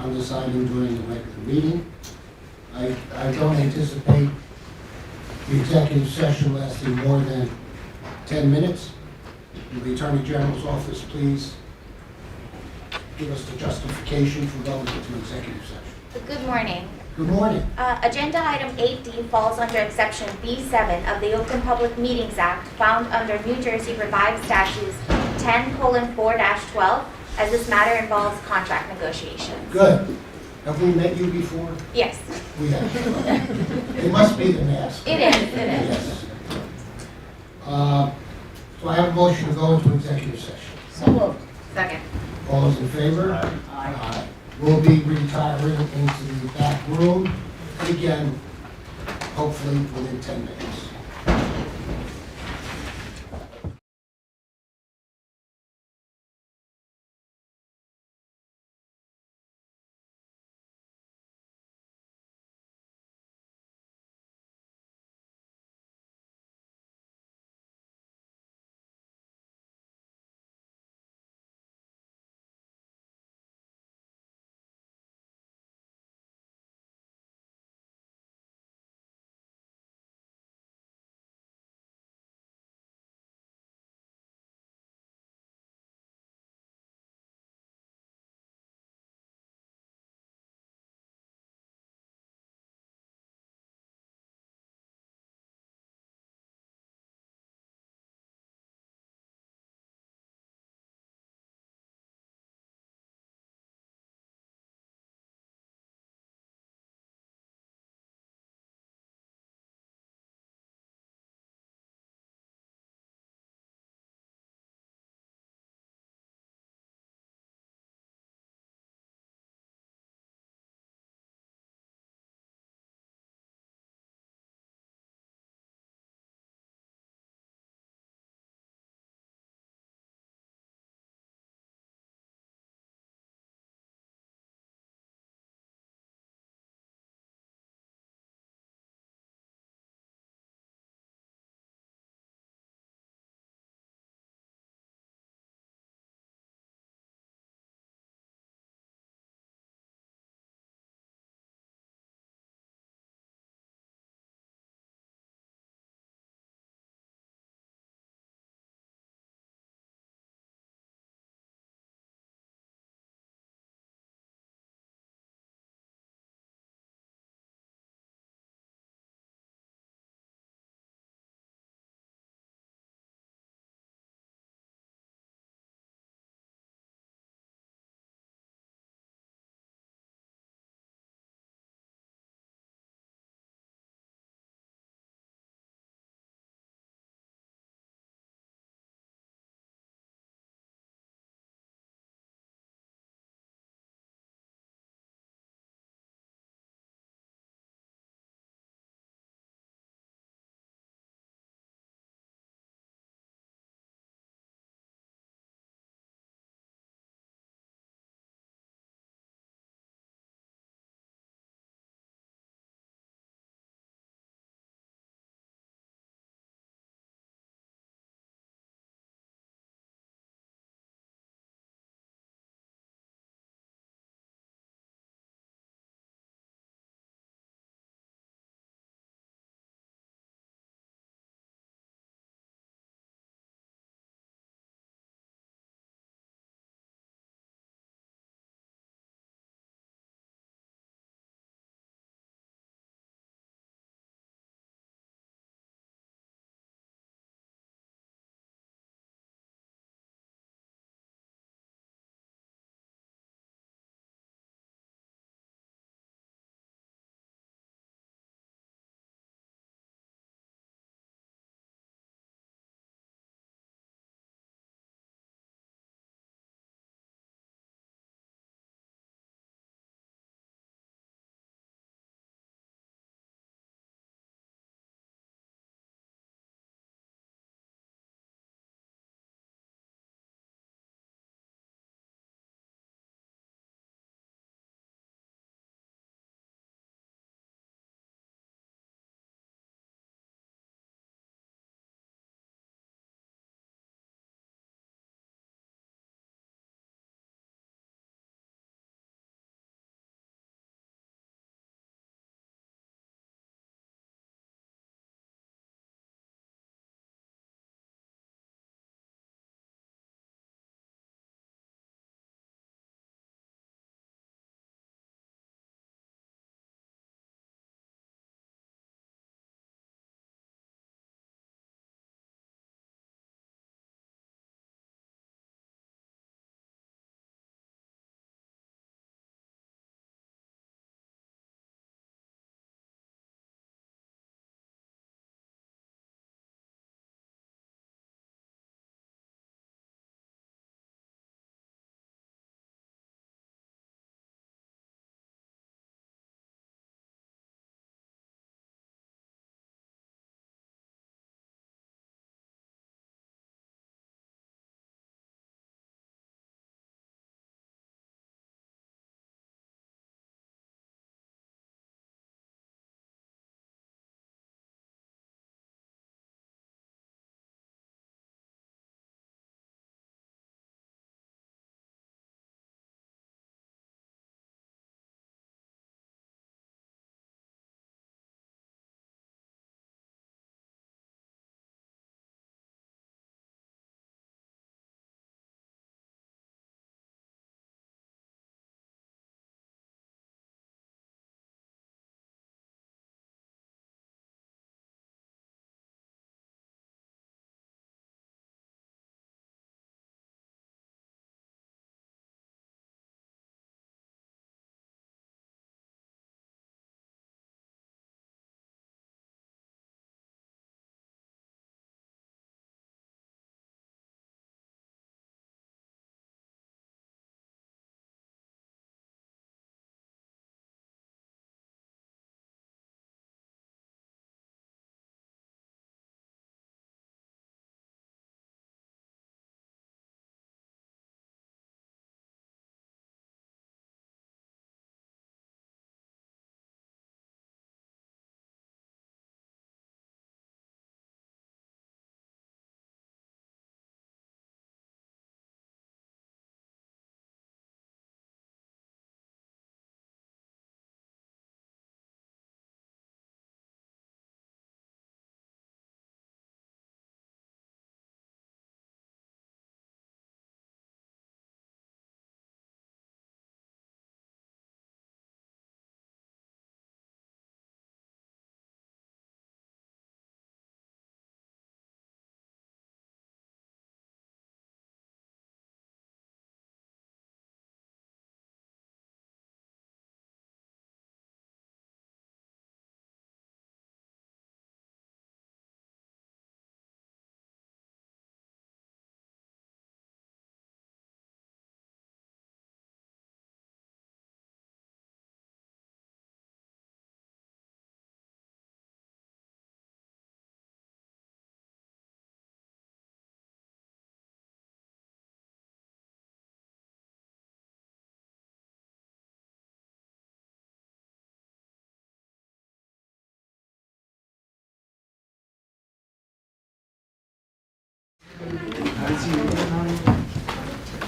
on this item during the regular meeting. I don't anticipate the executive session lasting more than 10 minutes. Will the Attorney General's office please give us the justification for going into executive session? Good morning. Good morning. Agenda item 8D falls under exception B7 of the Open Public Meetings Act found under New Jersey Revised Statutes 10:4-12, as this matter involves contract negotiations. Good. Have we met you before? Yes, We have. It must be the mask. it is, it is. Yes. So I have a motion to go into executive session. So moved. Second. All those in favor? Aye. Aye. We'll be retiring into the back room, again, hopefully within 10 minutes.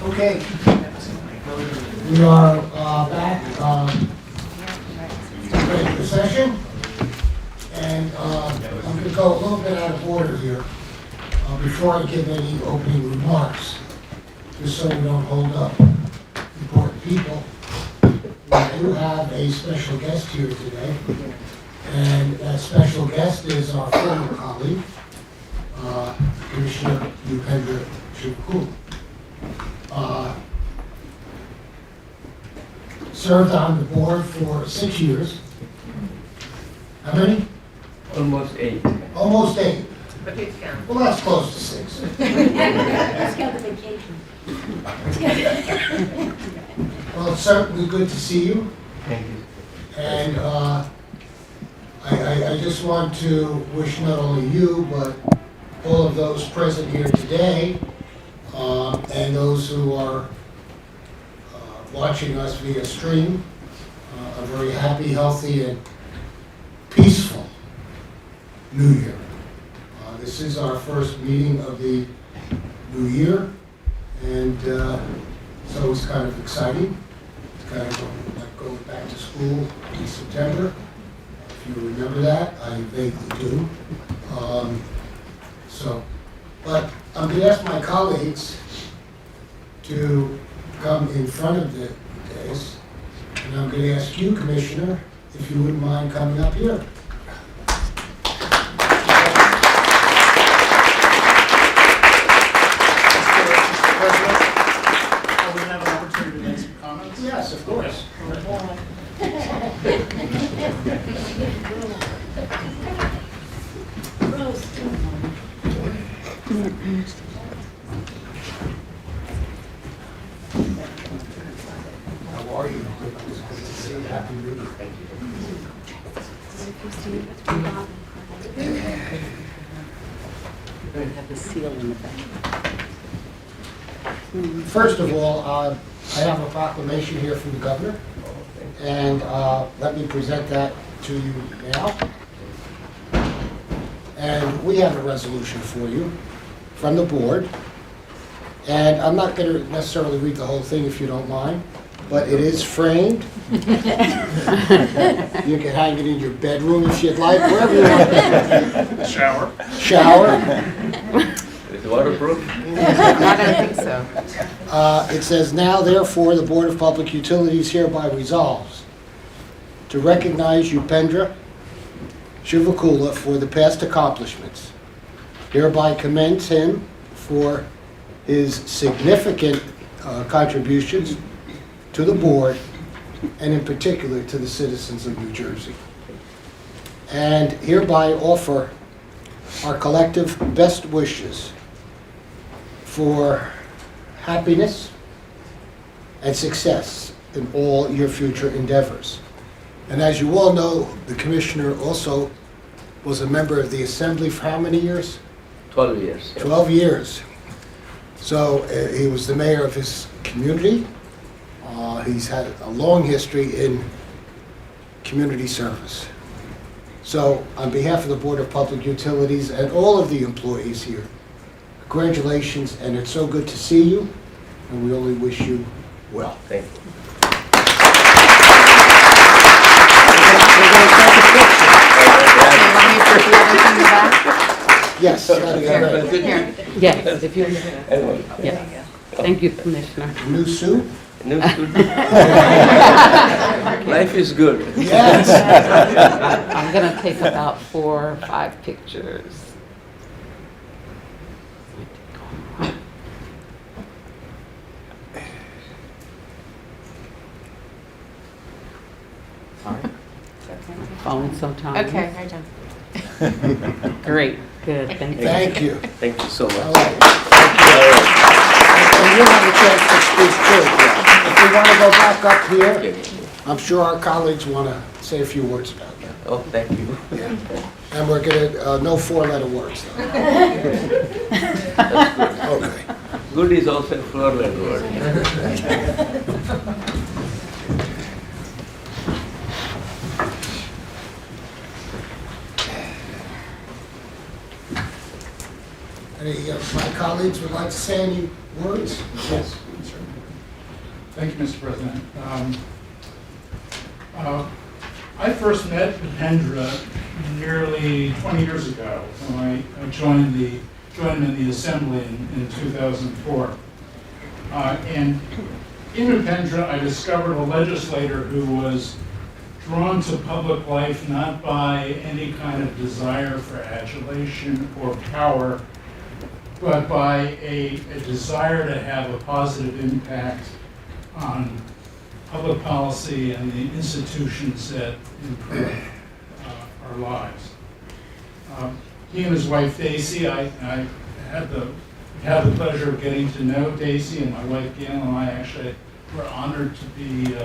Okay. We are back ready for session. And I'm going to go a little bit out of order here before I give any opening remarks, just so we don't hold up important people. We do have a special guest here today, and that special guest is our former colleague, Commissioner Upendra Shivakula. Served on the board for 6 years. How many? Almost 8. Almost 8. But it's count. Well, that's close to 6. Let's go to vacation. Well, it's certainly good to see you. Thank you. And I just want to wish not only you, but all of those present here today, and those who are watching us via stream, a very happy, healthy, and peaceful New Year. This is our first meeting of the new year, and so it's kind of exciting. It's kind of like going back to school in September. If you remember that, I vaguely do. But I'm going to ask my colleagues to come in front of the dais, and I'm going to ask you, Commissioner, if you wouldn't mind coming up here. We have an opportunity to make some comments? Yes, of course. How are you? Good to see you. Happy New Year. Thank Have the seal in the back. First of all, I have a proclamation here from the governor, and let me present that to you now. And we have a resolution for you from the board, and I'm not going to necessarily read the whole thing if you don't mind, but it is framed. You can hang it in your bedroom if you'd like, wherever you want. Shower. Shower. Is it waterproof? I don't think so. It says, "Now therefore, the Board of Public Utilities hereby resolves to recognize Upendra Shivakula for the past accomplishments, hereby commends him for his significant contributions to the board, and in particular to the citizens of New Jersey, and hereby offer our collective best wishes for happiness and success in all your future endeavors." And as you all know, the commissioner also was a member of the Assembly for how many years? 12 years. 12 years. So he was the mayor of his community. He's had a long history in community service. So on behalf of the Board of Public Utilities and all of the employees here, congratulations, and it's so good to see you, and we only wish you well. Thank you. We're going to take a picture. Want me to put the other thing in the back? Yes. that'd be great. Here. Yes, if you, yeah. Thank you, Commissioner. New suit? New student. Life is good. Yes. I'm gonna take about 4 or 5 pictures. Phone sometimes. Okay, right down. Great, good, thank you. Thank you. Thank you so All much. right. And you'll have a chance to speak too. If we want to go back up here, I'm sure our colleagues want to say a few words about that. Oh, thank you. And we're going to, no 4-letter words though. Okay. Good is also a four-letter word. Any of my colleagues would like to say any words? Yes. Thank you, Mr. President. I first met Pendra nearly 20 years ago when I joined him in the assembly in 2004. And in Pendra, I discovered a legislator who was drawn to public life not by any kind of desire for adulation or power, but by a desire to have a positive impact on public policy and the institutions that improve our lives. He and his wife Daisy, I had the pleasure of getting to know Daisy, and my wife Gail and I actually were honored to be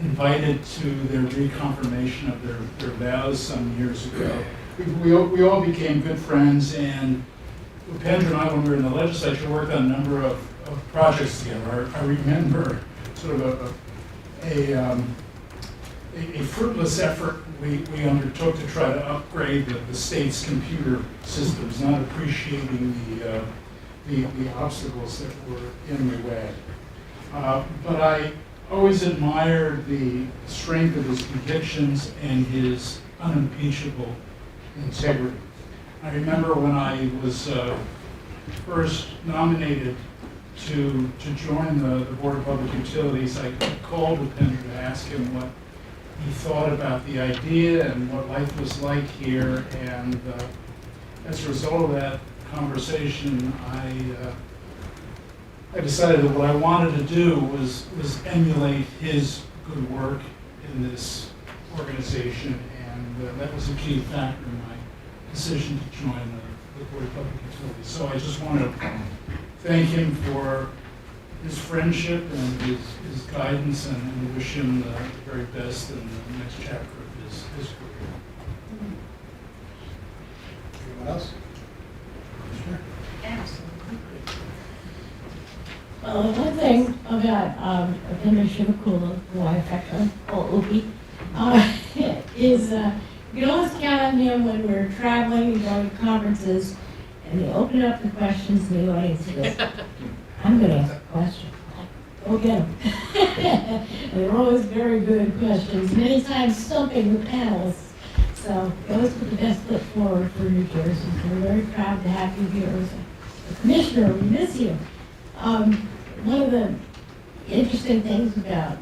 invited to their reconfirmation of their vows some years ago. We all became good friends, and Pendra and I, when we were in the legislature, worked on a number of projects together. I remember sort of a fruitless effort we undertook to try to upgrade the state's computer systems, not appreciating the obstacles that were in the way. But I always admired the strength of his convictions and his unimpeachable integrity. I remember when I was first nominated to join the Board of Public Utilities, I called Pendra to ask him what he thought about the idea and what life was like here. And as a result of that conversation, I decided that what I wanted to do was emulate his good work in this organization, and that was a key factor in my decision to join the Board of Public Utilities. So I just want to thank him for his friendship and his guidance, and wish him the very best in the next chapter of his career. Anyone else? Sure. Well, the one thing about Pendra Shivakula, who I affectionately call Opie, is you can always count on him when we're traveling and going to conferences, and they open up the questions in the audience. He goes, I'm going to ask a question. Go get them. And they're always very good questions, many times stumping the panelists. So he always put the best foot forward for New Jersey. So we're very proud to have you here as a commissioner. We miss you. One of the interesting things about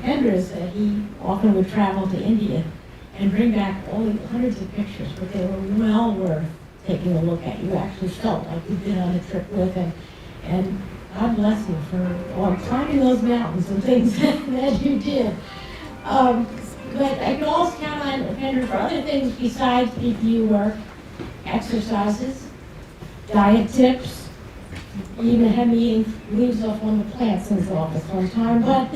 Pendra is that he often would travel to India and bring back all the hundreds of pictures, but they were well worth taking a look at. You actually felt like you'd been on a trip with him. And God bless you for climbing those mountains and things that you did. But I can also count on Pendra for other things besides PPU work, exercises, diet tips. He even had me eating leaves off one of the plants in his office one time. But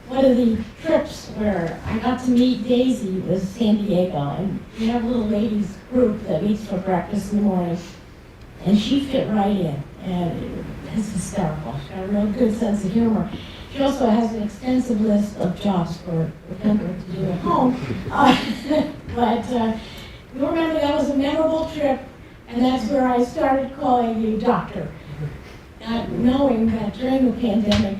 one of the trips where I got to meet Daisy was San Diego, and we have a little ladies group that meets for breakfast in the morning, and she fit right in, and it's hysterical. She's got a real good sense of humor. She also has an extensive list of jobs for Pendra to do at home. But you remember that was a memorable trip, and that's where I started calling you doctor, not knowing that during the pandemic,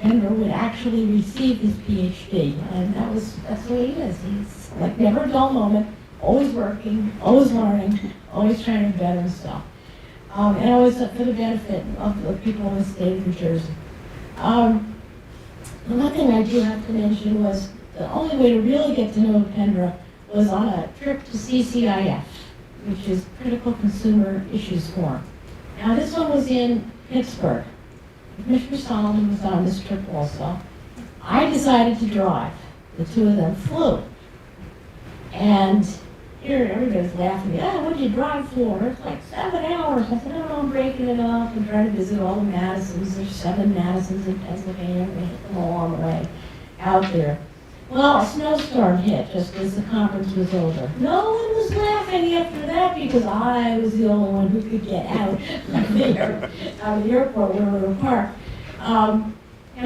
Pendra would actually receive his PhD, and that's what he is. He's like never a dull moment, always working, always learning, always trying to better himself, and always for the benefit of the people in the state of New Jersey. The one thing I do have to mention was the only way to really get to know Pendra was on a trip to CCIF, which is Critical Consumer Issues Forum. Now this one was in Pittsburgh. Commissioner Solomon was on this trip also. I decided to drive. The two of them flew. And here everybody's laughing. Oh, what did you drive for? It's like 7 hours. I said, oh, I'm breaking it up and trying to visit all the Madisons. There's 7 Madisons in Pennsylvania. We hit them all on the way out there. Well, a snowstorm hit just as the conference was over. No one was laughing after that because I was the only one who could get out of the airport where we were parked. And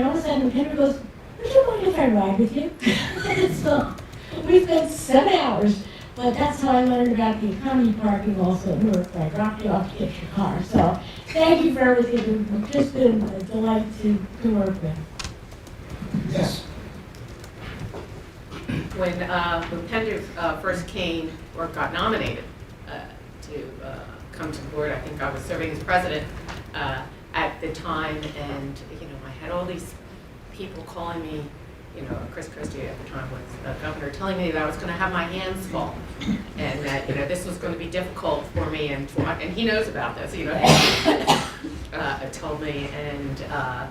all of a sudden, Pendra goes, would you mind if I ride with you? So we spent 7 hours But that's how I learned about the economy parking also at Newark. I dropped you off to get your car. So thank you for everything. It's just been a delight to work with. Yes. When Pender first came or got nominated to come to the board, I think I was serving as president at the time, and I had all these people calling me. Chris Christie at the time was the governor, telling me that I was going to have my hands full, and that this was going to be difficult for me, and he knows about this. Told me, and I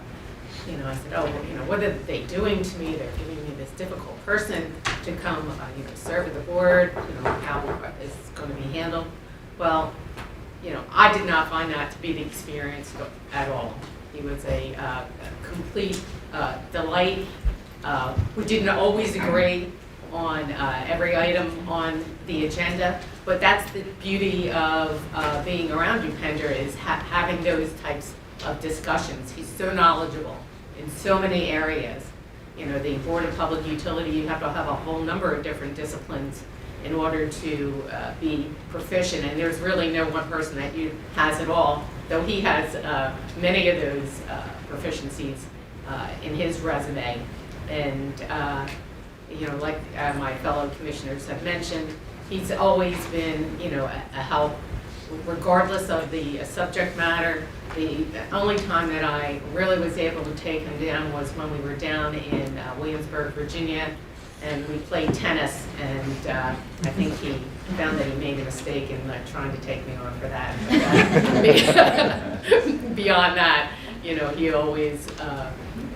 said, oh, well, what are they doing to me? They're giving me this difficult person to come, serve at the board. How is this going to be handled? Well, I did not find that to be the experience at all. He was a complete delight. We didn't always agree on every item on the agenda, but that's the beauty of being around you, Pender, is having those types of discussions. He's so knowledgeable in so many areas. The Board of Public Utility, you have to have a whole number of different disciplines in order to be proficient, and there's really no one person that has it all, though he has many of those proficiencies in his resume. And like my fellow commissioners have mentioned, he's always been a help regardless of the subject matter. The only time that I really was able to take him down was when we were down in Williamsburg, Virginia, and we played tennis, and I think he found that he made a mistake in trying to take me on for that. Beyond that, he always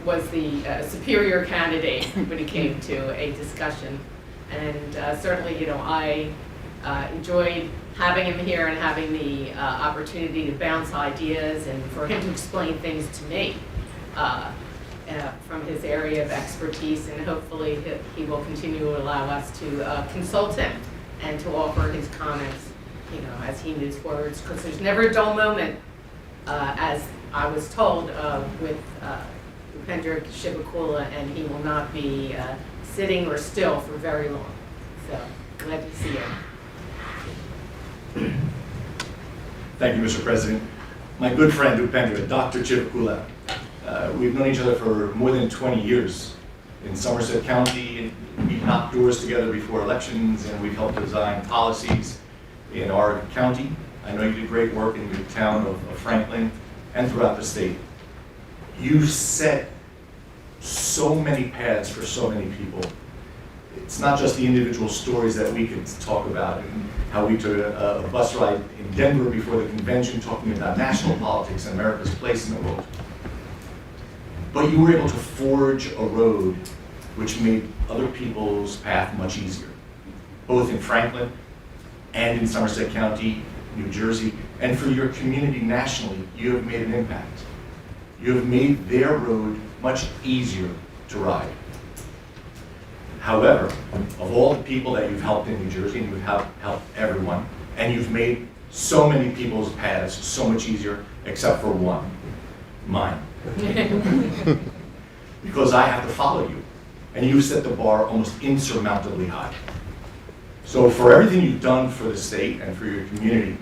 was the superior candidate when it came to a discussion. And certainly, I enjoyed having him here and having the opportunity to bounce ideas and for him to explain things to me from his area of expertise, and hopefully he will continue to allow us to consult him and to offer his comments, as he moves forward, because there's never a dull moment, as I was told, with Upendra Shivakula, and he will not be sitting or still for very long. So glad to see you. Thank you, Mr. President. My good friend Upendra, Dr. Chivakula, we've known each other for more than 20 years in Somerset County. We've knocked doors together before elections, and we've helped design policies in our county. I know you did great work in the town of Franklin and throughout the state. You set so many paths for so many people. It's not just the individual stories that we could talk about, and how we took a bus ride in Denver before the convention talking about national politics and America's place in the world. But you were able to forge a road which made other people's path much easier, both in Franklin and in Somerset County, New Jersey, and for your community nationally. You have made an impact. You have made their road much easier to ride. However, of all the people that you've helped in New Jersey, and you've helped everyone, and you've made so many people's paths so much easier, except for one, mine. Because I have to follow you, and you set the bar almost insurmountably high. So for everything you've done for the state and for your community,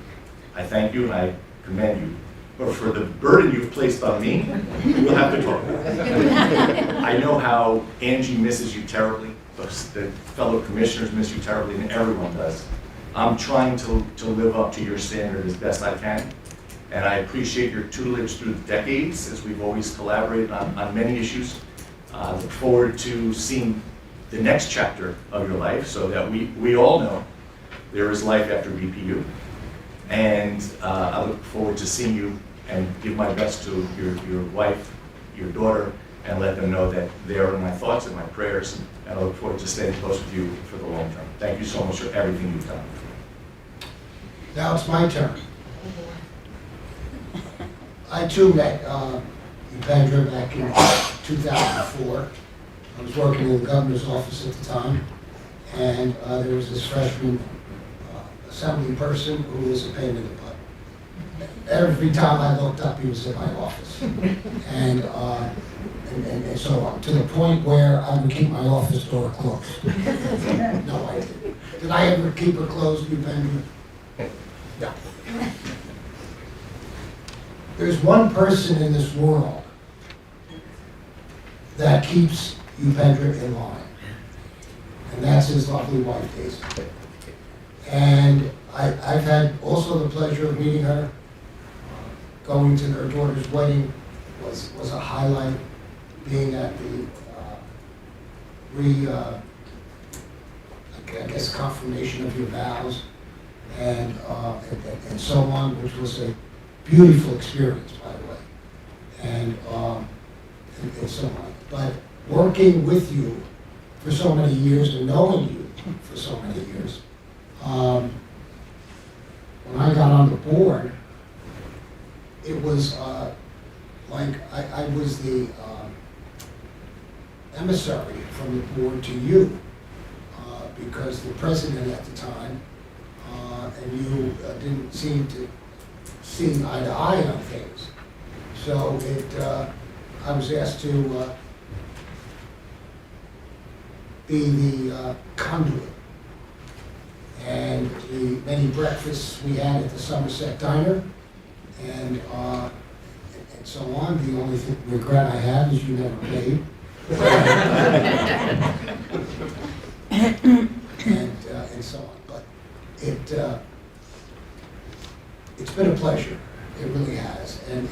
I thank you and I commend you. But for the burden you've placed on me, we'll have to talk about it. I know how Angie misses you terribly, the fellow commissioners miss you terribly, and everyone does. I'm trying to live up to your standard as best I can, and I appreciate your tutelage through the decades, as we've always collaborated on many issues. I look forward to seeing the next chapter of your life, so that we all know there is life after BPU. And I look forward to seeing you and give my best to your wife, your daughter, and let them know that they are in my thoughts and my prayers. And I look forward to staying close with you for the long term. Thank you so much for everything you've done. Now it's my turn. I too met Upendra back in 2004. I was working in the governor's office at the time, and there was this freshman assembly person who was a pain in the butt. Every time I looked up, he was in my office. And so to the point where I would keep my office door closed. No, I didn't. Did I ever keep her closed, Upendra? No. There's one person in this world that keeps Upendra in line, and that's his lovely wife, Daisy. And I've had also the pleasure of meeting her. Going to her daughter's wedding was a highlight. Being at the I guess confirmation of your vows and so on, which was a beautiful experience, by the way, and so on. But working with you for so many years and knowing you for so many years, when I got on the board, it was like I was the emissary from the board to you, because the president at the time and you didn't seem to see eye to eye on things. So I was asked to be the conduit. And the many breakfasts we had at the Somerset Diner and so on. The only regret I have is you never paid. and so on. But it's been a pleasure. It really has, and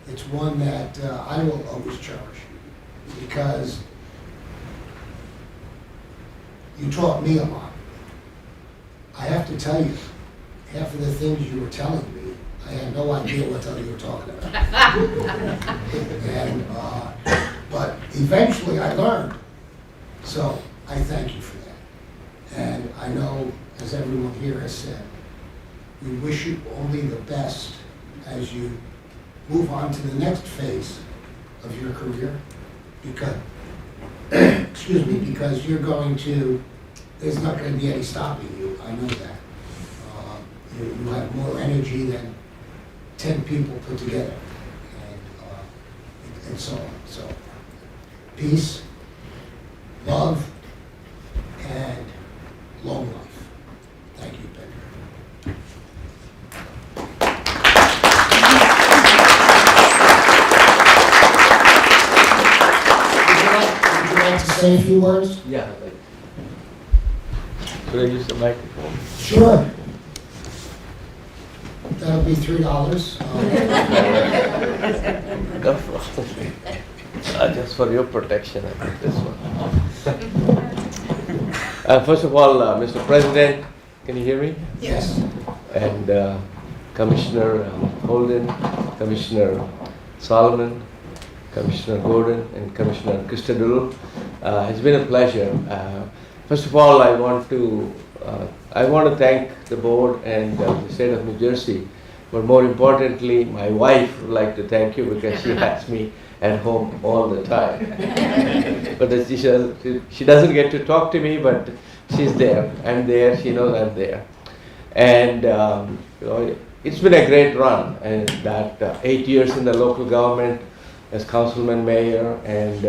it's one that I will always cherish because you taught me a lot. I have to tell you, half of the things you were telling me, I had no idea what the hell you were talking about. And but eventually I learned. So I thank you for that. And I know, as everyone here has said, we wish you only the best as you move on to the next phase of your career, because, excuse me, because you're going to, there's not going to be any stopping you. I know that. You have more energy than 10 people put together, and so on. So, peace, love, and long life. Thank you, Ben. Would you like to say a few words? Yeah. Should I use the microphone? Sure. That'll be $3. No problem. Just for your protection, I think this one. First of all, Mr. President, can you hear me? Yes. And Commissioner Holden, Commissioner Solomon, Commissioner Gordon, and Commissioner Christodoulou. It's been a pleasure. First of all, I want to thank the board and the state of New Jersey, but more importantly, my wife would like to thank you because she has me at home all the time. But she doesn't get to talk to me, but she's there. I'm there. She knows I'm there. And it's been a great run, and that 8 years in the local government as councilman, mayor, and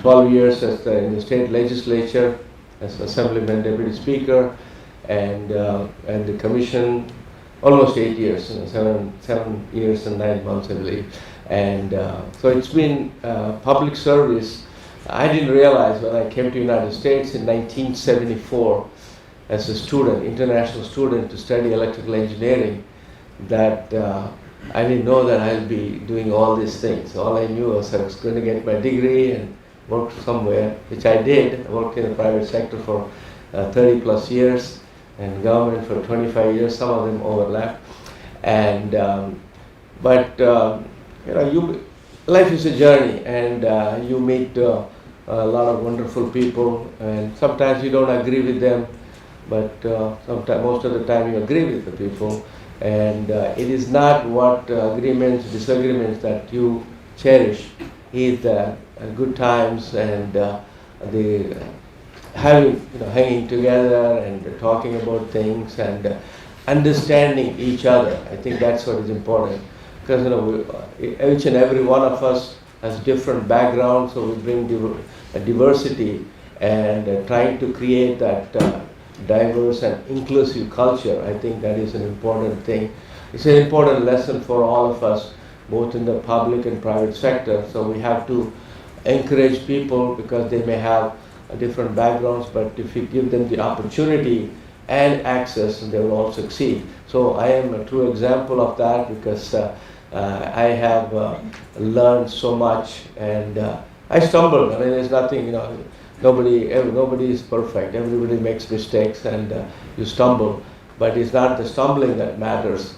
12 years in the state legislature as assemblyman, deputy speaker, and the commission, almost 8 years, 7 years and 9 months, I believe. And so it's been public service. I didn't realize when I came to the United States in 1974 as a student, international student, to study electrical engineering, that I didn't know that I'll be doing all these things. All I knew was I was going to get my degree and work somewhere, which I did. I worked in the private sector for 30 plus years and government for 25 years, some of them overlap. And life is a journey, and you meet a lot of wonderful people, and sometimes you don't agree with them, but most of the time you agree with the people. And it is not what agreements, disagreements that you cherish. It's the good times and the hanging together and talking about things and understanding each other. I think that's what is important, because each and every one of us has different backgrounds, so we bring a diversity and trying to create that diverse and inclusive culture. I think that is an important thing. It's an important lesson for all of us, both in the public and private sector. So we have to encourage people because they may have different backgrounds, but if you give them the opportunity and access, they will all succeed. So I am a true example of that because I have learned so much, and I stumbled. I mean, there's nothing, nobody is perfect. Everybody makes mistakes, and you stumble. But it's not the stumbling that matters.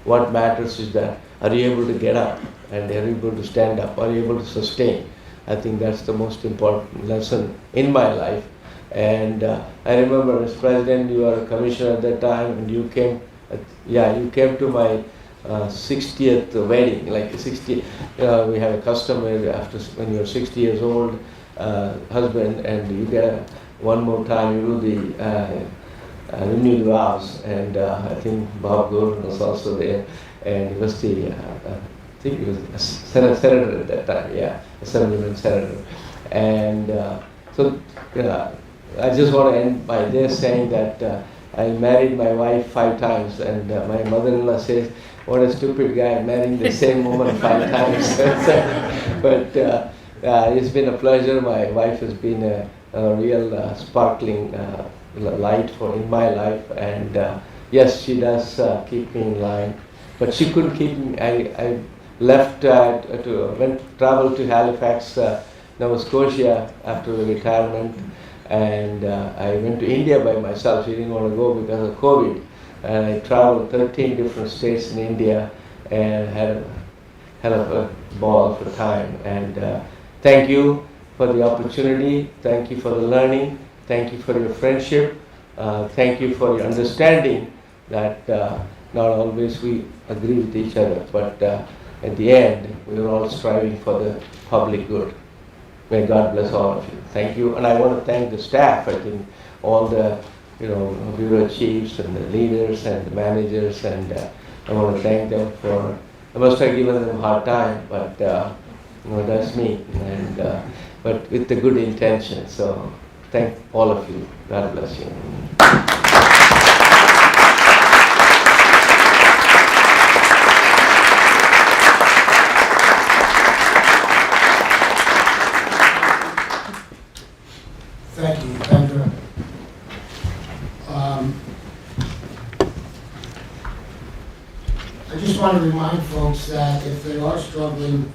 What matters is that are you able to get up, and are you able to stand up? Are you able to sustain? I think that's the most important lesson in my life. And I remember as president, you were a commissioner at that time, and you came to my 60th wedding, like 60. We have a custom where after when you're 60 years old, husband, and you get one more time you do the renewed vows, and I think Bob Gordon was also there, and he was the I think he was a senator at that time, assemblyman senator, and so I just want to end by this saying that I married my wife 5 times, and my mother-in-law says, "What a stupid guy marrying the same woman 5 times." But it's been a pleasure. My wife has been a real sparkling light in my life, and yes, she does keep me in line, but she couldn't keep me. I left traveled to Halifax, Nova Scotia after the retirement, and I went to India by myself. She didn't want to go because of COVID, and I traveled 13 different states in India and had a ball for time. And thank you for the opportunity. Thank you for the learning. Thank you for your friendship. Thank you for your understanding that not always we agree with each other, but at the end, we are all striving for the public good. May God bless all of you. Thank you. And I want to thank the staff. I think all the bureau chiefs and the leaders and the managers, and I want to thank them for, I must have given them a hard time, but that's me, and but with the good intention. So thank all of you. God bless you. Thank you, Kendra. I just want to remind folks that if they are struggling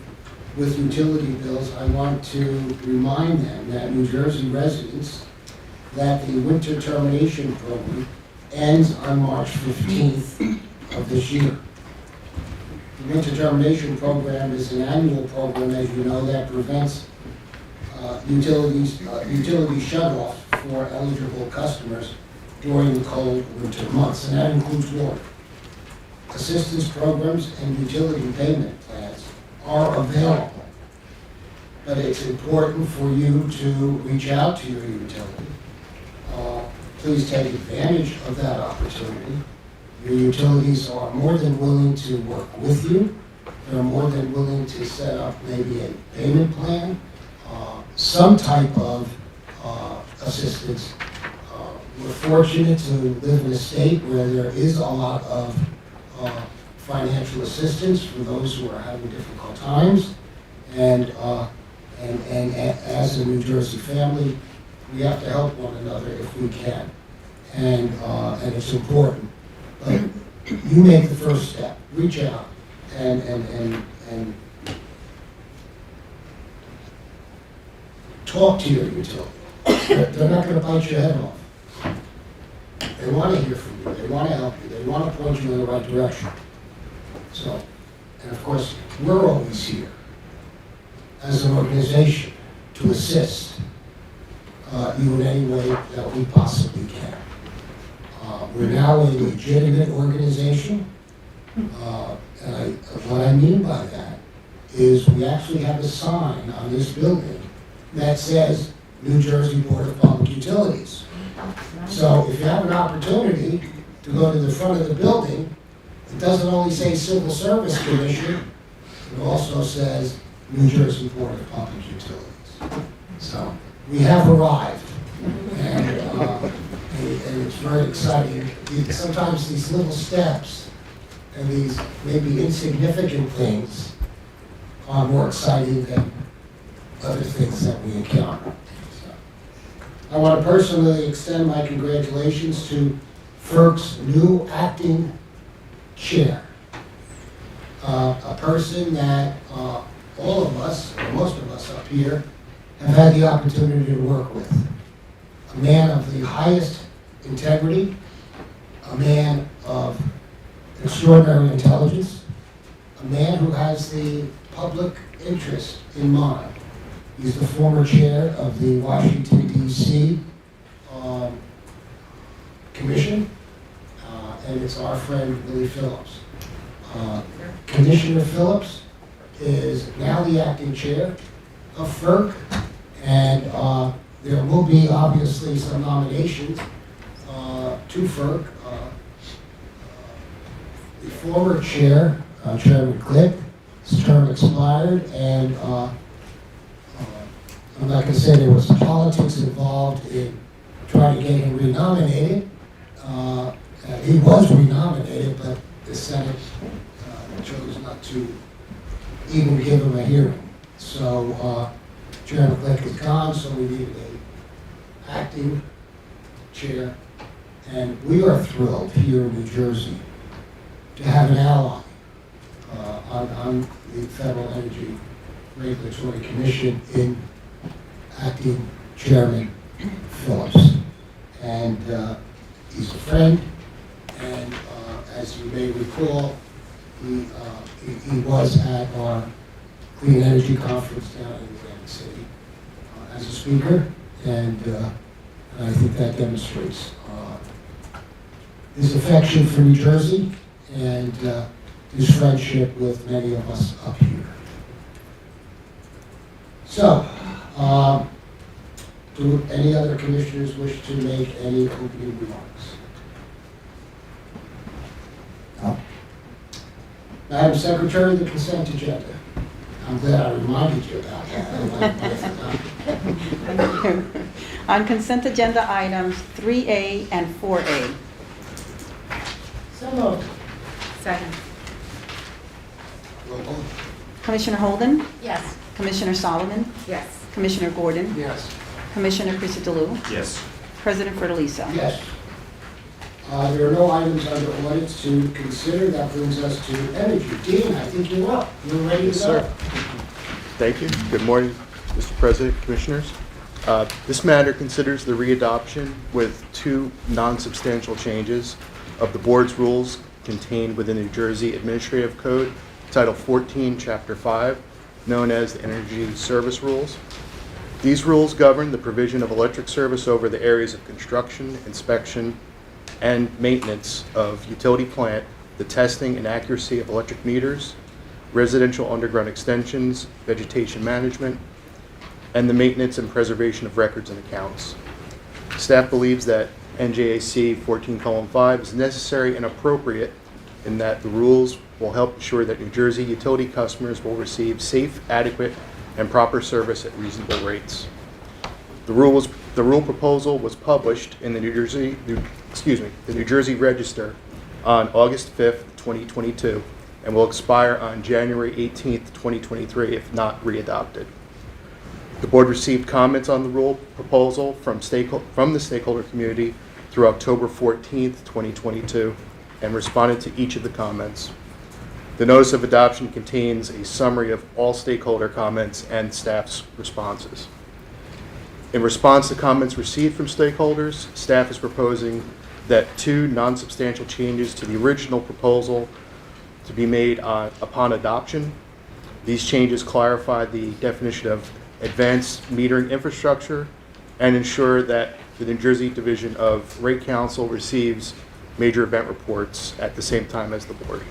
with utility bills, I want to remind them that New Jersey residents, that the winter termination program ends on March 15th of this year. The winter termination program is an annual program, as you know, that prevents utility shutoff for eligible customers during the cold winter months, and that includes water. Assistance programs and utility payment plans are available, but it's important for you to reach out to your utility. Please take advantage of that opportunity. Your utilities are more than willing to work with you. They're more than willing to set up maybe a payment plan, some type of assistance. We're fortunate to live in a state where there is a lot of financial assistance for those who are having difficult times, and as a New Jersey family, we have to help one another if we can, and it's important. But you make the first step. Reach out and talk to your utility. They're not going to bite your head off. They want to hear from you. They want to help you. They want to point you in the right direction. So, and of course, we're always here as an organization to assist you in any way that we possibly can. We're now a legitimate organization, and what I mean by that is we actually have a sign on this building that says New Jersey Board of Public Utilities. So if you have an opportunity to go to the front of the building, it doesn't only say Civil Service Commission, it also says New Jersey Board of Public Utilities. So we have arrived. And it's very exciting. Sometimes these little steps and these maybe insignificant things are more exciting than other things that we encounter. So, I want to personally extend my congratulations to FERC's new acting chair, a person that all of us, or most of us up here, have had the opportunity to work with. A man of the highest integrity, a man of extraordinary intelligence, a man who has the public interest in mind. He's the former chair of the Washington, D.C. Commission, and it's our friend Billy Phillips. Commissioner Phillips is now the acting chair of FERC, and there will be obviously some nominations to FERC. The former chair, Chairman Glick, his term expired, and I'm not going to say there was politics involved in trying to get him renominated. He was renominated, but the Senate chose not to even give him a hearing. So Chairman Glick is gone, so we need an acting chair. And we are thrilled here in New Jersey to have an ally on the Federal Energy Regulatory Commission in acting Chairman Phillips. And he's a friend, and as you may recall, he was at our Clean Energy Conference down in Atlantic City as a speaker, and I think that demonstrates his affection for New Jersey and his friendship with many of us up here. So, do any other commissioners wish to make any opening remarks? No. Madam Secretary, the consent agenda. I'm glad I reminded you about that. On consent agenda items 3A and 4A. So moved. Second. Roll call. Commissioner Holden? Yes. Commissioner Solomon? Yes. Commissioner Gordon? Yes. Commissioner Christodoulou? Yes. President Fertilisa? Yes. There are no items under audits to consider. That brings us to energy. Dean, I think you're up. You're ready to go. Thank you. Good morning, Mr. President, Commissioners. This matter considers the readoption with two non-substantial changes of the board's rules contained within the New Jersey Administrative Code, Title 14, Chapter 5, known as the Energy Service Rules. These rules govern the provision of electric service over the areas of construction, inspection, and maintenance of utility plant, the testing and accuracy of electric meters, residential underground extensions, vegetation management, and the maintenance and preservation of records and accounts. Staff believes that NJAC 14:5 is necessary and appropriate in that the rules will help ensure that New Jersey utility customers will receive safe, adequate, and proper service at reasonable rates. The rule proposal was published in the New Jersey Register on August 5th, 2022, and will expire on January 18th, 2023 if not readopted. The board received comments on the rule proposal from the stakeholder community through October 14th, 2022, and responded to each of the comments. The notice of adoption contains a summary of all stakeholder comments and staff's responses. In response to comments received from stakeholders, staff is proposing that two non-substantial changes to the original proposal to be made upon adoption. These changes clarify the definition of advanced metering infrastructure and ensure that the New Jersey Division of Rate Counsel receives major event reports at the same time as the board.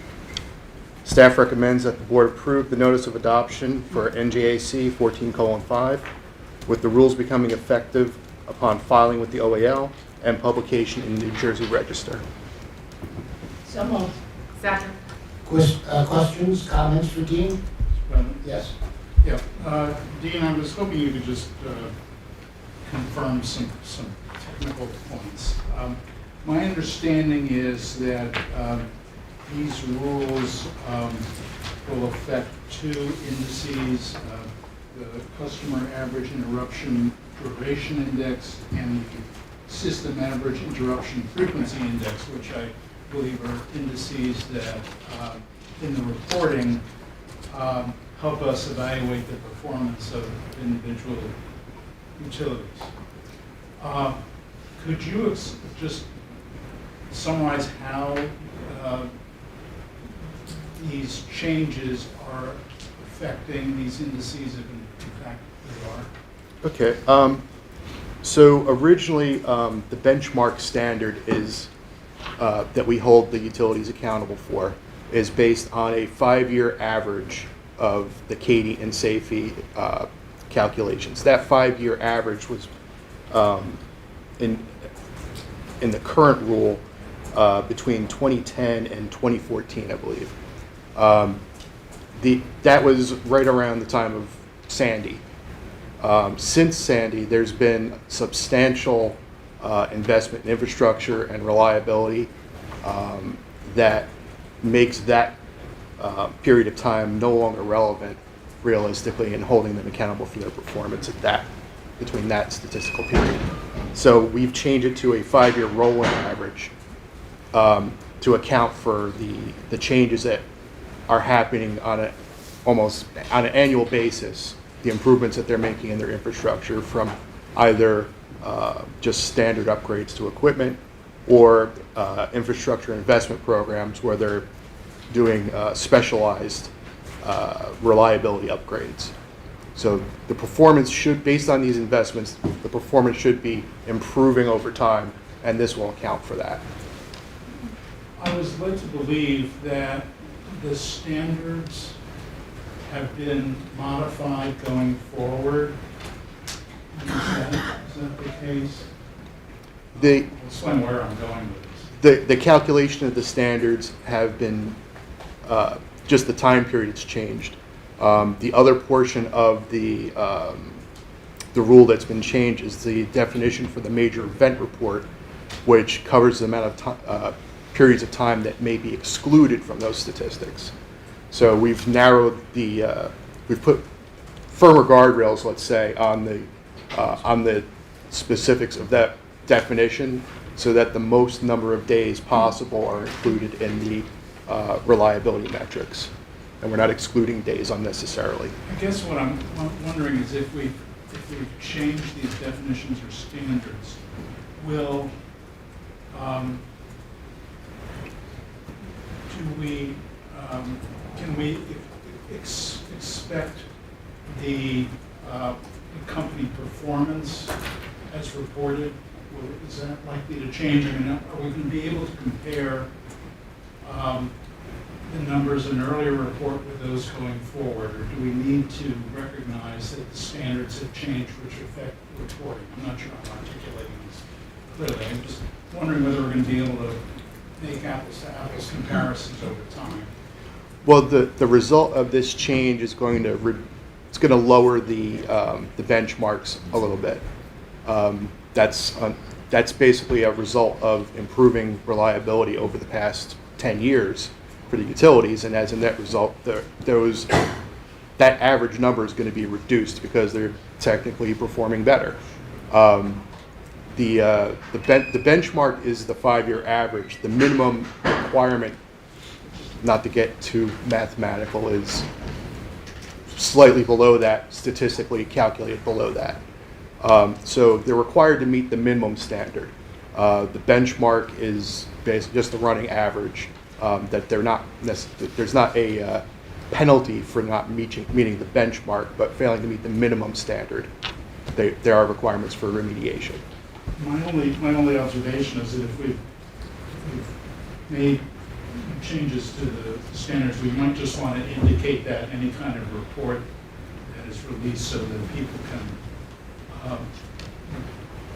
Staff recommends that the board approve the notice of adoption for NJAC 14:5, with the rules becoming effective upon filing with the OAL and publication in the New Jersey Register. So moved. Second. Questions, comments for Dean? President? Yes. Yeah, Dean, I was hoping you could just confirm some technical points. My understanding is that these rules will affect two indices, the customer average interruption duration index and the system average interruption frequency index, which I believe are indices that in the reporting help us evaluate the performance of individual utilities. Could you just summarize how these changes are affecting these indices, if in fact they are? Okay. So originally, the benchmark standard is that we hold the utilities accountable for is based on a 5-year average of the Katie and SAFE calculations. That 5-year average was in the current rule between 2010 and 2014, I believe. That was right around the time of Sandy. Since Sandy, there's been substantial investment in infrastructure and reliability that makes that period of time no longer relevant realistically in holding them accountable for their performance between that statistical period. So we've changed it to a 5-year rolling average to account for the changes that are happening almost on an annual basis, the improvements that they're making in their infrastructure from either just standard upgrades to equipment or infrastructure investment programs where they're doing specialized reliability upgrades. So the performance should, based on these investments, the performance should be improving over time, and this will account for that. I was led to believe that the standards have been modified going forward. Is that the case? The I'll explain where I'm going with this. the calculation of the standards have been just the time period it's changed. The other portion of the rule that's been changed is the definition for the major event report, which covers the amount of periods of time that may be excluded from those statistics. So we've narrowed we've put firmer guardrails, let's say, on the specifics of that definition, so that the most number of days possible are included in the reliability metrics, and we're not excluding days unnecessarily. I guess what I'm wondering is if we've changed these definitions or standards, can we expect the company performance as reported? Is that likely to change? I mean, are we going to be able to compare the numbers in an earlier report with those going forward, or do we need to recognize that the standards have changed which affect reporting? I'm not sure I'm articulating this clearly. I'm just wondering whether we're going to be able to make apples-to-apples comparisons over time. Well, the result of this change is going to lower the benchmarks a little bit. That's basically a result of improving reliability over the past 10 years for the utilities, and as a net result, that average number is going to be reduced because they're technically performing better. The benchmark is the 5-year average. The minimum requirement, not to get too mathematical, is slightly below that, statistically calculated below that. So they're required to meet the minimum standard. The benchmark is basically just the running average. That there's not a penalty for not meeting the benchmark, but failing to meet the minimum standard. There are requirements for remediation. My only observation is that if we've made changes to the standards, we might just want to indicate that any kind of report that is released so that people can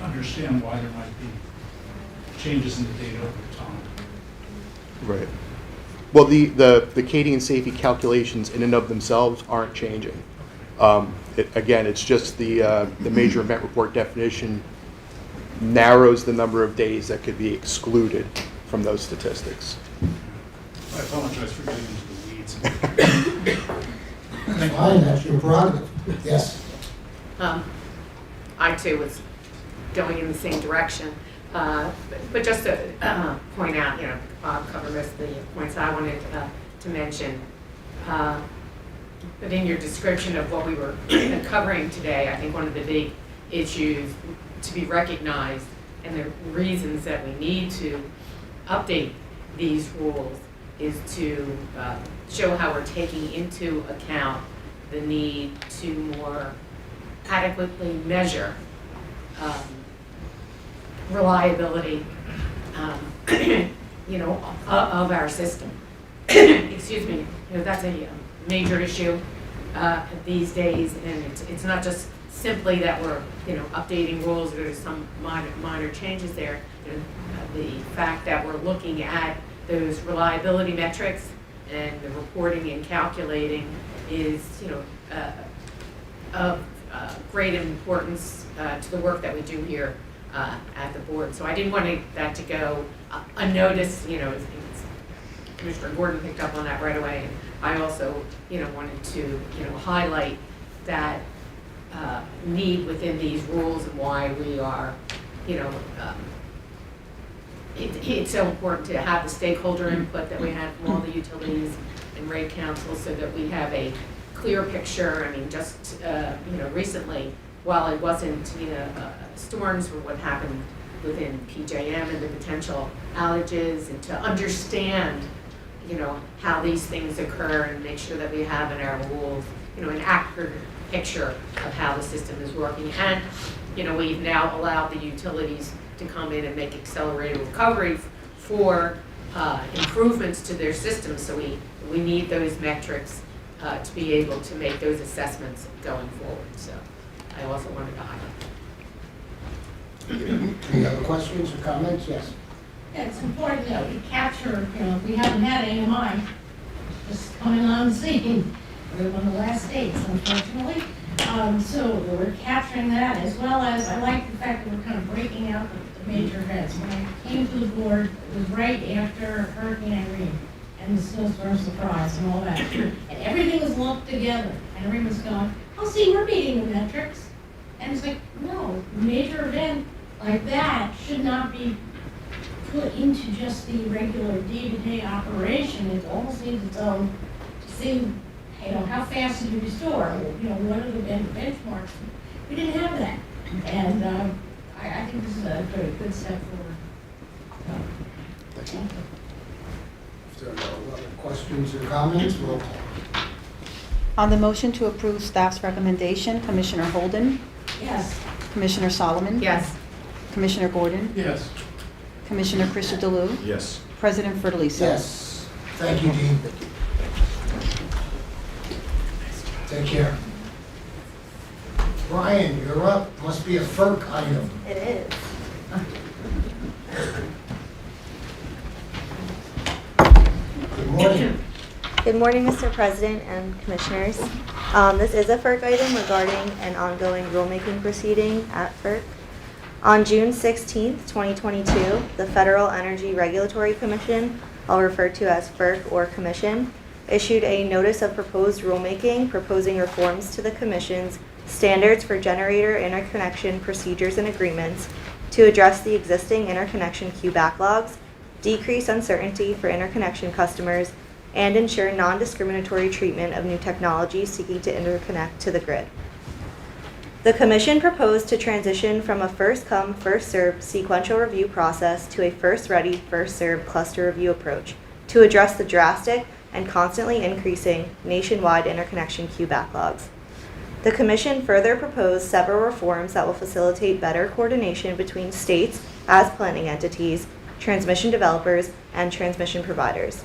understand why there might be changes in the data over time. Right. Well, the Katie and SAFE calculations in and of themselves aren't changing. Again, it's just the major event report definition narrows the number of days that could be excluded from those statistics. I apologize for getting into the weeds. That's fine, that's your prerogative. Yes. I too was going in the same direction. But just to point out, Bob covered most of the points I wanted to mention. But in your description of what we were covering today, I think one of the big issues to be recognized and the reasons that we need to update these rules is to show how we're taking into account the need to more adequately measure reliability, of our system. Excuse me. That's a major issue these days, and it's not just simply that we're updating rules. There's some minor changes there. The fact that we're looking at those reliability metrics and the reporting and calculating is of great importance to the work that we do here at the board. So I didn't want that to go unnoticed. Commissioner Gordon picked up on that right away, and I also wanted to highlight that need within these rules and why we are it's so important to have the stakeholder input that we had from all the utilities and rate council so that we have a clear picture. I mean, just recently, while it wasn't storms were what happened within PJM and the potential outages, and to understand how these things occur and make sure that we have in our rules an accurate picture of how the system is working. And we've now allowed the utilities to come in and make accelerated recovery for improvements to their systems. So we need those metrics to be able to make those assessments going forward. So I also wanted to highlight. Any other questions or comments? Yes. Yeah, it's important that we capture, we haven't had AMI just coming on the scene. We're one of the last states, unfortunately. So we're capturing that, as well as I like the fact that we're kind of breaking out the major events. When I came to the board, it was right after Hurricane Irene and the snowstorm surprise and all that. And everything was lumped together, and everyone's going, oh, see, we're meeting the metrics. And it's like, no, a major event like that should not be put into just the regular day-to-day operation. It almost needs its own to see, how fast did you restore? What are the benchmarks? We didn't have that. And I think this is a very good step forward. Thank you. If there are no other questions or comments, roll call. On the motion to approve staff's recommendation, Commissioner Holden, Yes. Commissioner Solomon, Yes. Commissioner Gordon, Yes. Commissioner Christodoulou, Yes. President Fiordaliso. Yes. Thank you, Dean. Take care. Brian, you're up. Must be a FERC item. It is. Good morning. Good morning, Mr. President and Commissioners. This is a FERC item regarding an ongoing rulemaking proceeding at FERC. On June 16, 2022, the Federal Energy Regulatory Commission, I'll refer to as FERC or Commission, issued a notice of proposed rulemaking proposing reforms to the Commission's standards for generator interconnection procedures and agreements to address the existing interconnection queue backlogs, decrease uncertainty for interconnection customers, and ensure non-discriminatory treatment of new technologies seeking to interconnect to the grid. The Commission proposed to transition from a first-come, first-served sequential review process to a first-ready, first-served cluster review approach to address the drastic and constantly increasing nationwide interconnection queue backlogs. The Commission further proposed several reforms that will facilitate better coordination between states as planning entities, transmission developers, and transmission providers.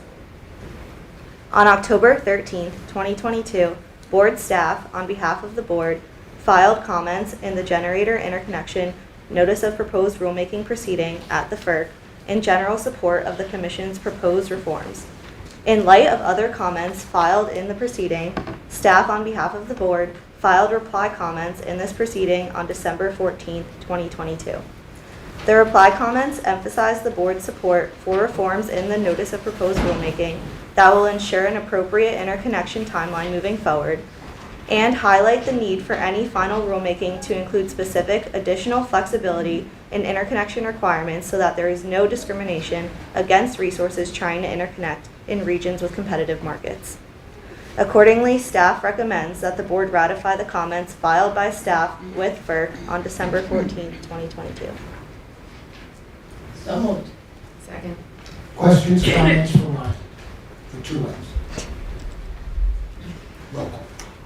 On October 13, 2022, board staff, on behalf of the board, filed comments in the Generator Interconnection Notice of Proposed Rulemaking Proceeding at the FERC in general support of the Commission's proposed reforms. In light of other comments filed in the proceeding, staff on behalf of the board filed reply comments in this proceeding on December 14, 2022. The reply comments emphasize the board's support for reforms in the notice of proposed rulemaking that will ensure an appropriate interconnection timeline moving forward, and highlight the need for any final rulemaking to include specific additional flexibility in interconnection requirements so that there is no discrimination against resources trying to interconnect in regions with competitive markets. Accordingly, staff recommends that the board ratify the comments filed by staff with FERC on December 14, 2022. So moved. Second. Questions, comments for Ryan? For two items. Roll call.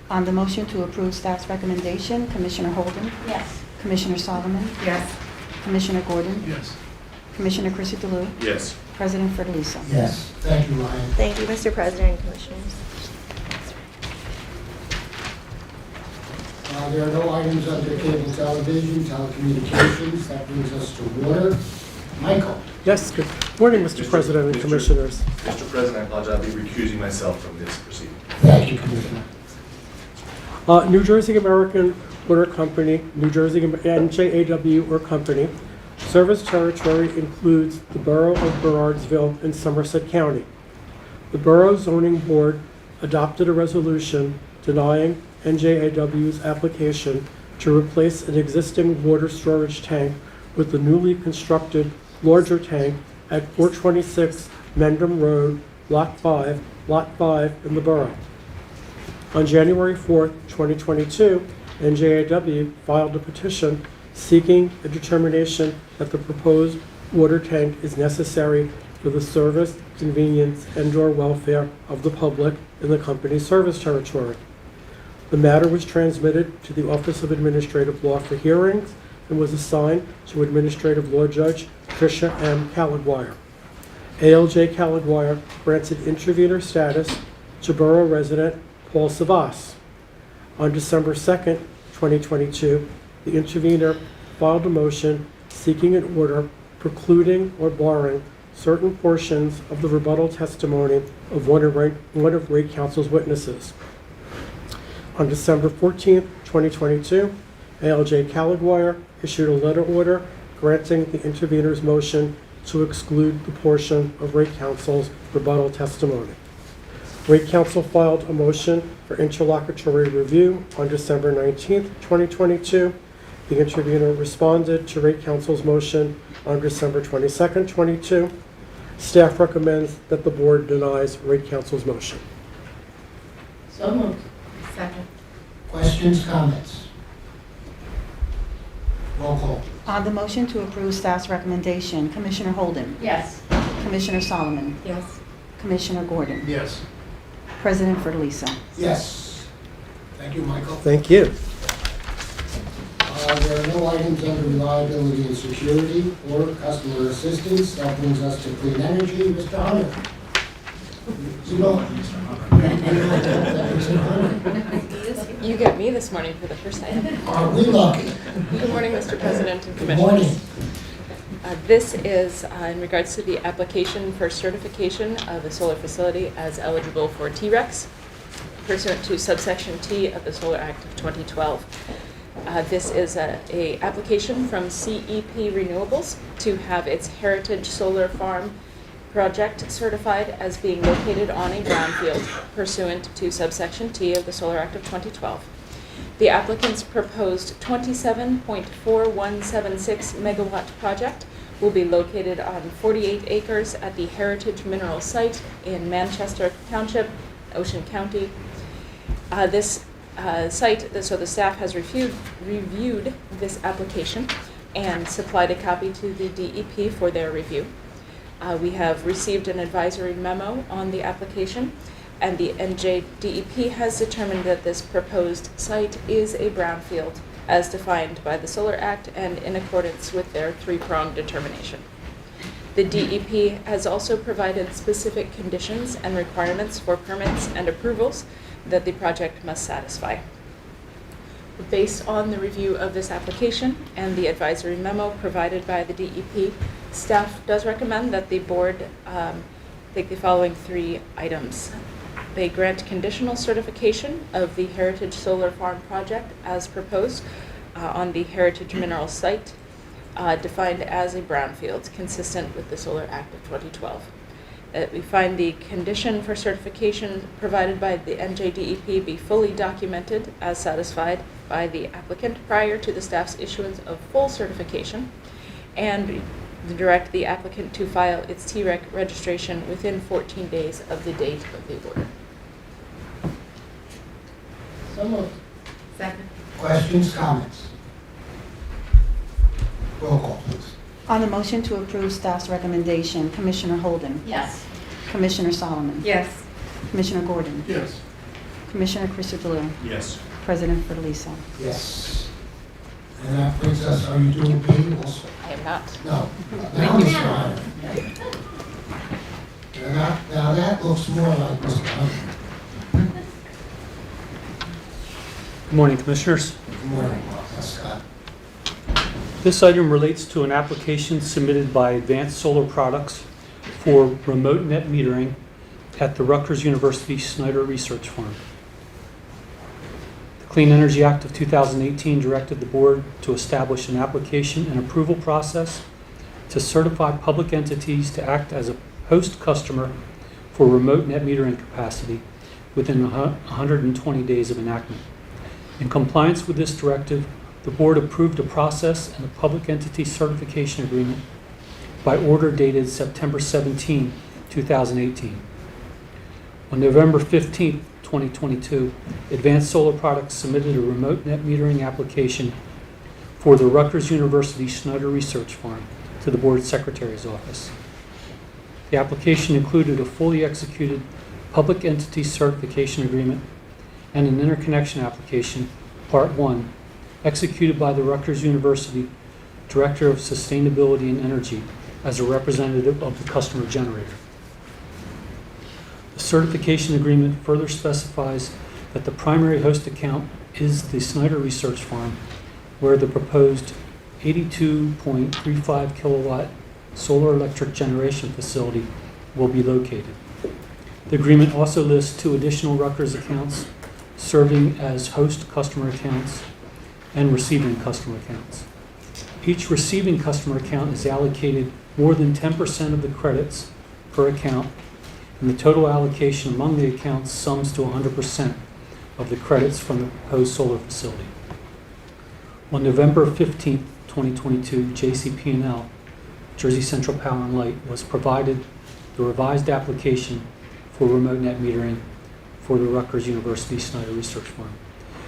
On the motion to approve staff's recommendation, Commissioner Holden, Yes. Commissioner Solomon, Yes. Commissioner Gordon, Yes. Commissioner Christodoulou, Yes. President Fidelis. Yes, thank you, Ryan. Thank you, Mr. President and Commissioners. There are no items under cable television, telecommunications. That brings us to water. Michael? Yes, good morning, Mr. President and Commissioners. Mr. President, I apologize, I'll be recusing myself from this proceeding. Thank you, Commissioner. New Jersey American Water Company, New Jersey NJAW or Company. Service territory includes the Borough of Burrardsville in Somerset County. The Borough Zoning Board adopted a resolution denying NJAW's application to replace an existing water storage tank with the newly constructed larger tank at 426 Mendham Road, Lot 5 in the borough. On January 4, 2022, NJAW filed a petition seeking a determination that the proposed water tank is necessary for the service, convenience, and/or welfare of the public in the company's service territory. The matter was transmitted to the Office of Administrative Law for hearings and was assigned to Administrative Law Judge Tricia M. Caliguire. ALJ Caliguire granted intervenor status to borough resident Paul Savas. On December 2nd, 2022, the intervenor filed a motion seeking an order precluding or barring certain portions of the rebuttal testimony of one of Rate Council's witnesses. On December 14th, 2022, ALJ Caliguire issued a letter order granting the intervenor's motion to exclude the portion of Rate Council's rebuttal testimony. Rate Council filed a motion for interlocutory review on December 19th, 2022. The intervenor responded to Rate Council's motion on December 22nd, 2022. Staff recommends that the board denies Rate Council's motion. So moved. Second. Questions, comments? Roll call. On the motion to approve staff's recommendation, Commissioner Holden, Yes. Commissioner Solomon, Yes. Commissioner Gordon, Yes. President Fidelis. Yes. Thank you, Michael. Thank you. There are no items under reliability and security or customer assistance. That brings us to clean energy. Mr. Hunter? You know, You get me this morning for the first time. are we lucky? Good morning, Mr. President and Good Commissioners. morning. This is in regards to the application for certification of a solar facility as eligible for TRECs pursuant to subsection T of the Solar Act of 2012. This is a application from CEP Renewables to have its Heritage Solar Farm project certified as being located on a brownfield pursuant to subsection T of the Solar Act of 2012. The applicant's proposed 27.4176 megawatt project will be located on 48 acres at the Heritage Mineral Site in Manchester Township, Ocean County. This site, so the staff has reviewed this application and supplied a copy to the DEP for their review. We have received an advisory memo on the application, and the NJDEP has determined that this proposed site is a brownfield as defined by the Solar Act and in accordance with their three-pronged determination. The DEP has also provided specific conditions and requirements for permits and approvals that the project must satisfy. Based on the review of this application and the advisory memo provided by the DEP, staff does recommend that the board take the following three items. They grant conditional certification of the Heritage Solar Farm project as proposed on the Heritage Mineral site, defined as a brownfield, consistent with the Solar Act of 2012. We find the condition for certification provided by the NJDEP be fully documented as satisfied by the applicant prior to the staff's issuance of full certification, and direct the applicant to file its TREC registration within 14 days of the date of the order. So moved. Second. Questions, comments? Roll call, please. On the motion to approve staff's recommendation, Commissioner Holden? Yes. Commissioner Solomon? Yes. Commissioner Gordon? Yes. Commissioner Christodoulou? Yes. President Fidelis. Yes. And that brings us, are you doing B also? I am not. No. Now, Mr. Hunter. Now that looks more like Mr. Hunter. Good morning, Commissioners. Good morning, Scott. This item relates to an application submitted by Advanced Solar Products for remote net metering at the Rutgers University Snyder Research Farm. The Clean Energy Act of 2018 directed the board to establish an application and approval process to certify public entities to act as a host customer for remote net metering capacity within 120 days of enactment. In compliance with this directive, the board approved a process and a public entity certification agreement by order dated September 17, 2018. On November 15, 2022, Advanced Solar Products submitted a remote net metering application for the Rutgers University Snyder Research Farm to the board secretary's office. The application included a fully executed public entity certification agreement and an interconnection application, Part 1, executed by the Rutgers University Director of Sustainability and Energy as a representative of the customer generator. The certification agreement further specifies that the primary host account is the Snyder Research Farm, where the proposed 82.35 kilowatt solar electric generation facility will be located. The agreement also lists 2 additional Rutgers accounts serving as host customer accounts and receiving customer accounts. Each receiving customer account is allocated more than 10% of the credits per account, and the total allocation among the accounts sums to 100% of the credits from the proposed solar facility. On November 15, 2022, JCP&L, Jersey Central Power and Light, was provided the revised application for remote net metering for the Rutgers University Snyder Research Farm.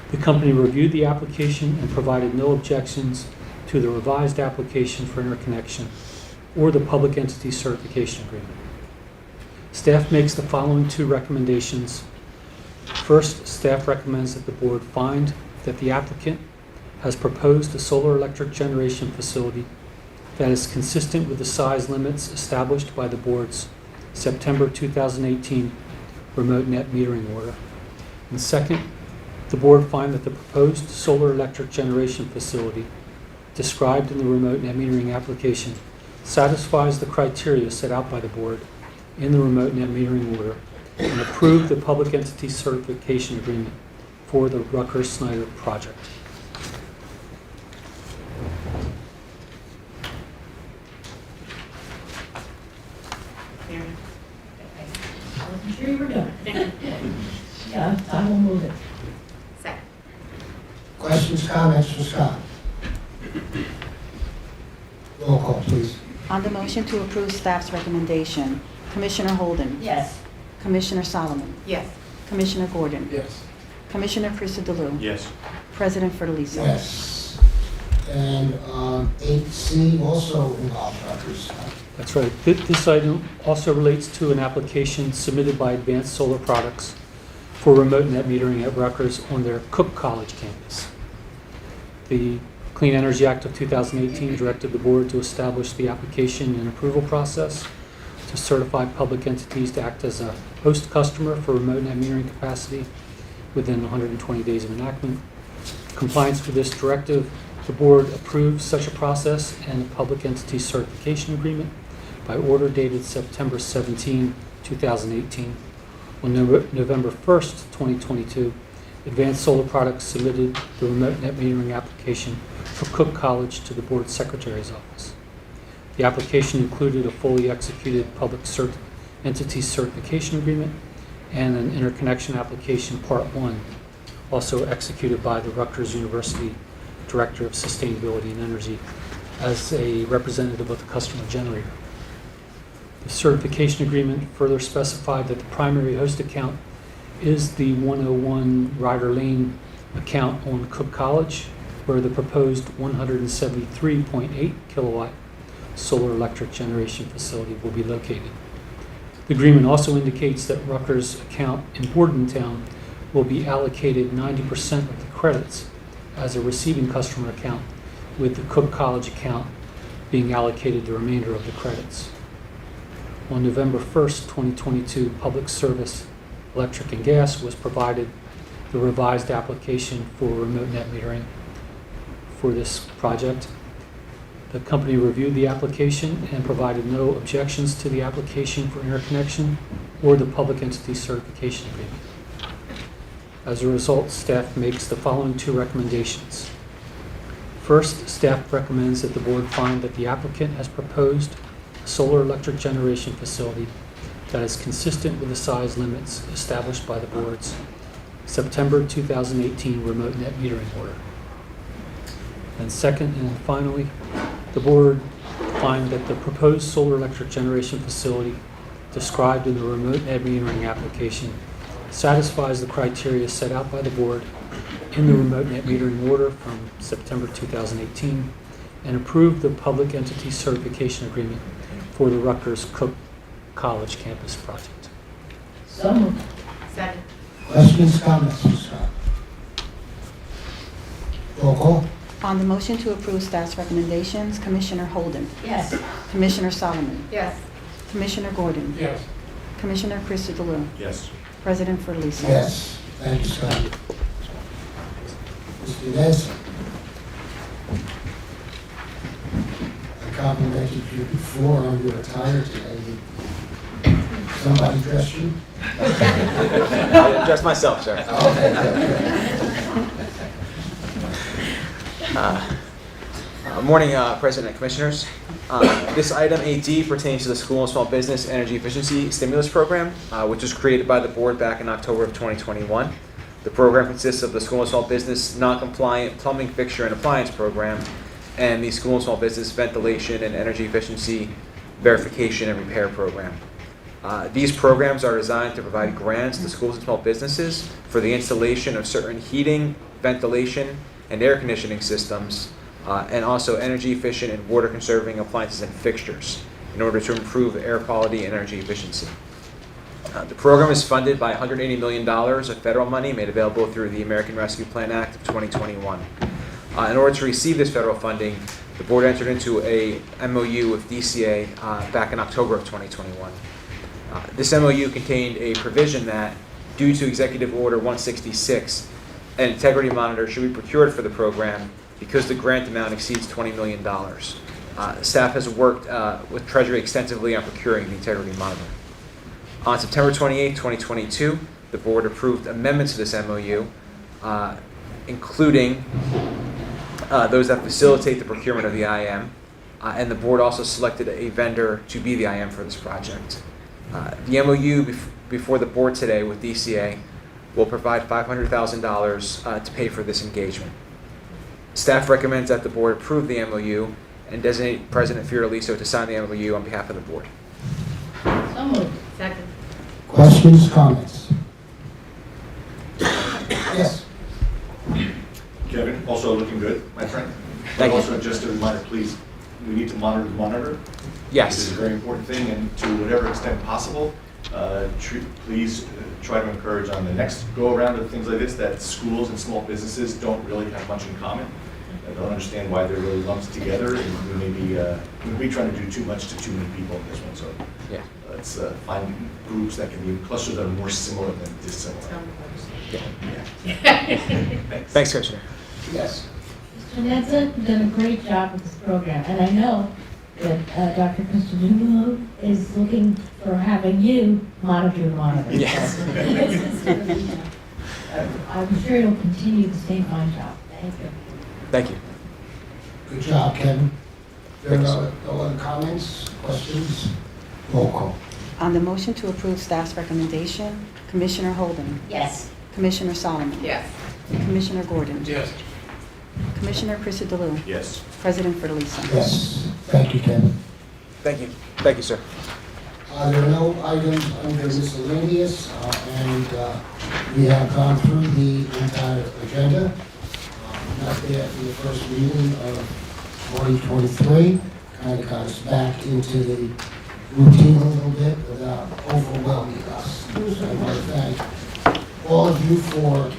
The company reviewed the application and provided no objections to the revised application for interconnection or the public entity certification agreement. Staff makes the following 2 recommendations. First, staff recommends that the board find that the applicant has proposed a solar electric generation facility that is consistent with the size limits established by the board's September 2018 remote net metering order. And second, the board find that the proposed solar electric generation facility described in the remote net metering application satisfies the criteria set out by the board in the remote net metering order and approve the public entity certification agreement for the Rutgers Snyder project. I wasn't sure you were doing it. Yeah, I will move it. Second. Questions, comments for Scott? Roll call, please. On the motion to approve staff's recommendation, Commissioner Holden? Yes. Commissioner Solomon? Yes. Commissioner Gordon? Yes. Commissioner Christodoulou? Yes. President Fidelis. Yes. And 8C also involves Rutgers. That's right. This item also relates to an application submitted by Advanced Solar Products for remote net metering at Rutgers on their Cook College campus. The Clean Energy Act of 2018 directed the board to establish the application and approval process to certify public entities to act as a host customer for remote net metering capacity within 120 days of enactment. In compliance with this directive, the board approved such a process and a public entity certification agreement by order dated September 17, 2018. On November 1st, 2022, Advanced Solar Products submitted the remote net metering application for Cook College to the Board Secretary's office. The application included a fully executed public entity certification agreement and an interconnection application Part 1, also executed by the Rutgers University Director of Sustainability and Energy as a representative of the customer generator. The certification agreement further specified that the primary host account is the 101 Ryder Lane account on Cook College, where the proposed 173.8 kilowatt solar electric generation facility will be located. The agreement also indicates that Rutgers account in Bordentown will be allocated 90% of the credits as a receiving customer account, with the Cook College account being allocated the remainder of the credits. On November 1st, 2022, Public Service Electric and Gas was provided the revised application for remote net metering for this project. The company reviewed the application and provided no objections to the application for interconnection or the public entity certification agreement. As a result, staff makes the following two recommendations. First, staff recommends that the board find that the applicant has proposed a solar electric generation facility that is consistent with the size limits established by the board's September 2018 remote net metering order. And second and finally, the board find that the proposed solar electric generation facility described in the remote net metering application satisfies the criteria set out by the board in the remote net metering order from September 2018 and approve the public entity certification agreement for the Rutgers Cook College campus project. So moved. Second. Questions, comments, Ms. Scott? Roll call? On the motion to approve staff's recommendations, Commissioner Holden, Yes. Commissioner Solomon, Yes. Commissioner Gordon, Yes. Commissioner Christodoulou, Yes. President Ferlisa. Yes. Thank you, Scott. Mr. Ness? I complimented you before on your attire today. Somebody dressed you? Just myself, sir. Morning, President and Commissioners. This item 8D pertains to the School and Small Business Energy Efficiency Stimulus Program, which was created by the board back in October of 2021. The program consists of the School and Small Business Non-Compliant Plumbing Fixture and Appliance Program and the School and Small Business Ventilation and Energy Efficiency Verification and Repair Program. These programs are designed to provide grants to schools and small businesses for the installation of certain heating, ventilation, and air conditioning systems, and also energy efficient and water conserving appliances and fixtures in order to improve air quality and energy efficiency. The program is funded by $180 million of federal money made available through the American Rescue Plan Act of 2021. In order to receive this federal funding, the board entered into a MOU with DCA back in October of 2021. This MOU contained a provision that, due to Executive Order 166, an integrity monitor should be procured for the program because the grant amount exceeds $20 million. Staff has worked with Treasury extensively on procuring the integrity monitor. On September 28, 2022, the board approved amendments to this MOU, including those that facilitate the procurement of the IM, and the board also selected a vendor to be the IM for this project. The MOU before the board today with DCA will provide $500,000 to pay for this engagement. Staff recommends that the board approve the MOU and designate President Fioraliso to sign the MOU on behalf of the board. So moved. Second. Questions, comments? Yes. Kevin, also looking good, my friend. Thank you. Also, just a reminder, please, we need to monitor the monitor. Yes. This is a very important thing, and to whatever extent possible, please try to encourage on the next go-around of things like this that schools and small businesses don't really have much in common. I don't understand why they're really lumped together, and we may be trying to do too much to too many people in this one. So Yeah. let's find groups that can be clusters that are more similar than dissimilar. Thanks, Commissioner. Yes. Mr. Netza, you've done a great job with this program, and I know that Dr. Christodoulou is looking for having you monitor the monitor. Yes. I'm sure you'll continue the same fine job. Thank you. Thank you. Good job, Kevin. There are no other comments, questions? Roll call. On the motion to approve staff's recommendation, Commissioner Holden, Yes. Commissioner Solomon, Yes. Commissioner Gordon, Yes. Commissioner Christodoulou, Yes. President Fidelisa. Yes, thank you, Kevin. Thank you. Thank you, sir. There are no items under miscellaneous, and we have gone through the entire agenda. Not there for the first meeting of 2023. Kind of got us back into the routine a little bit without overwhelming us. So I want to thank all of you for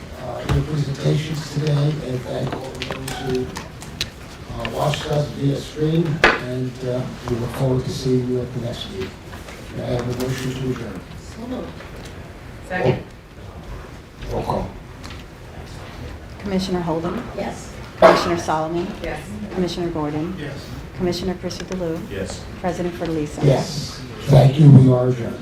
your presentations today, and thank all of those who watched us via stream, and we look forward to seeing you at the next meeting. Can I have a motion to adjourn? Second. Roll call. Commissioner Holden, Yes. Commissioner Solomon, Yes. Commissioner Gordon, Yes. Commissioner Christodoulou, Yes. President Fidelisa. Yes, thank you, we are adjourned.